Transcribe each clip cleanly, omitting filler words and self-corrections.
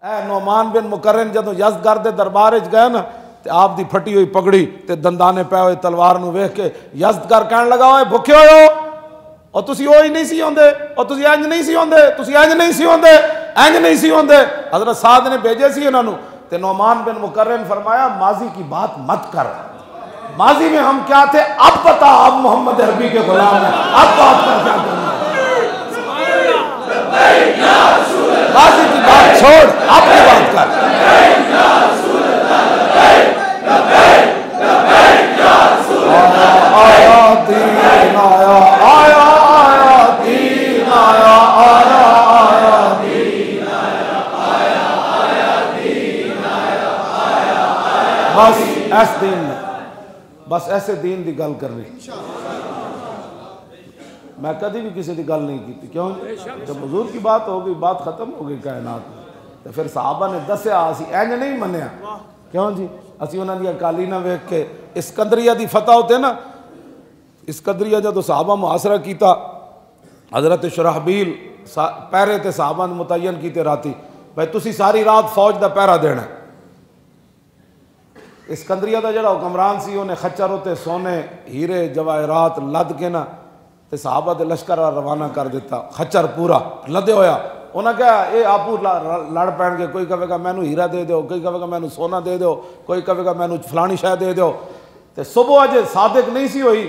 اے نعمان بن مقرن جدوں یزدگرد دے دربار وچ گئے نا تے آپ دی پھٹی ہوئی پگڑی تے دندانے پے ہوئے تلوار نو ویکھ کے یزدگر کہن لگا اوے بھکھے ہوئے ہو اور تسی وہی نہیں سی ہوندے اور تسی انج نہیں سی ہوندے تسی انج نہیں سی ہوندے انج نہیں سی ہوندے حضرت سعد نے بھیجے سی انہاں نو تے نعمان بن مقرن فرمایا ماضی کی بات مت کر ماضی میں ہم کیا تھے اب بتا اب محمد عربی کے غلام ہیں اب بات کر کیا کرنا ماضی کی بات چھوڑ اب کی بات کر آیا دین آیا آیا آیا دین آیا آیا آیا دین آیا آیا آیا دین آیا آیا بس ایس دین بس ایسے دین دی گل کر رہی میں کدی بھی کسی دی گل نہیں کی کیوں جب حضور کی بات ہو گئی بات ختم ہو گئی کائنات میں تو پھر صحابہ نے دسیا اسی اینج نہیں منیا کیوں جی اسی انہاں دی قالینا ویکھ کے اسکندریہ دی فتح ہوتے نا اسکندریہ جدوں صحابہ محاصرہ کیتا حضرت شرحبیل پہرے تے صحابہ نے متعین کیتے راتی بھائی تسی ساری رات فوج دا پہرا دینا اسکندریہ دا جڑا حکمران سی انہیں خچر ہوتے سونے ہیرے جواہرات لد کے نا تے صحابہ دے لشکر روانہ کر دیتا خچر پورا لدے ہویا انہاں کہا اے آپو لڑ پین گے کوئی کہے گا مینو ہیرا دے دیو کوئی کہے گا مینو سونا دے دیو کوئی کہے گا مینو فلانی شے دے دیو تے صبح اجے صادق نہیں سی ہوئی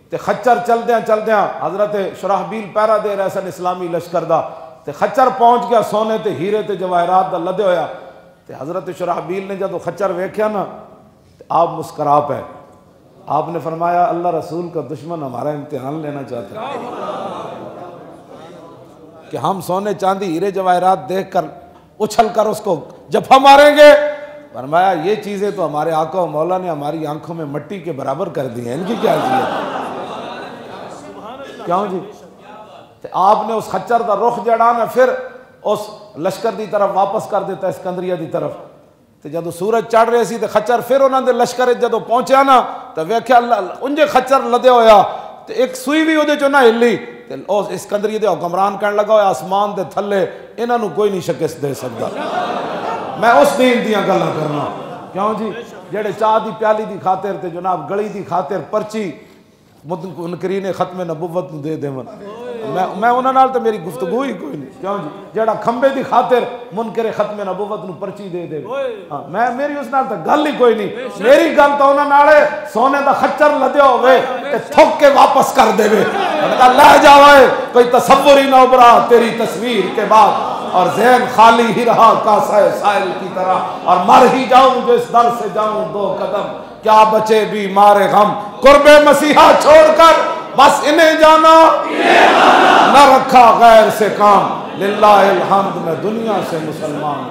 تے خچر چلدیاں حضرت شرحبیل پہرا دے رہے سن اسلامی لشکر دا تے خچر پہنچ گیا سونے تے ہیرے تے جواہرات دا لدے ہویا تے حضرت شرحبیل نے جدو خچر ویکھیا نا آپ مسکرا پے آپ نے فرمایا اللہ رسول کا دشمن ہمارا امتحان لینا چاہتا ہے کہ ہم سونے چاندی ہیرے جواہرات دیکھ کر اچھل کر اس کو جفا ماریں گے فرمایا یہ چیزیں تو ہمارے آقا و مولا نے ہماری آنکھوں میں مٹی کے برابر کر دی ہیں ان کی کیا حیثیت کیوں جی آپ نے اس خچر کا رخ جڑانا پھر اس لشکر دی طرف واپس کر دیتا اسکندریہ دی طرف تے جدو سورج چڑھ رہے سی تے خچر پھر انہاں دے لشکر جدو پہنچیا نا تے ویکھیا انجے خچر لدے ہویا تے ایک سوئی بھی اودے چوں نہ ہلی تے اس اسکندریہ دے حکمران کہن لگا ہویا آسمان دے تھلے انہاں نو کوئی نہیں شکست دے سکدا میں اس دین دیاں گلاں کرنا کیوں جی جڑے چاہ دی پیالی دی خاطر تے جناب گلی دی خاطر پرچی منکرین ختم نبوت نو دے دیون میں انہاں نال تے میری گفتگو ہی کوئی نہیں کیوں جی جڑا کھمبے دی خاطر منکر ختم نبوت نو پرچی دے دے ہاں میں میری اس نال تے گل ہی کوئی نہیں میری گل تو انہاں نال سونے دا خچر لدیا ہوے تے تھک کے واپس کر دے وے اللہ جاوے کوئی تصور ہی نہ ابھرا تیری تصویر کے بعد اور ذہن خالی ہی رہا کاسہ سائل کی طرح اور مر ہی جاؤں جو اس در سے جاؤں دو قدم کیا بچے بھی مارے غم قرب مسیحا چھوڑ کر بس انہیں جانا نہ رکھا غیر سے کام للہ الحمد میں دنیا سے مسلمان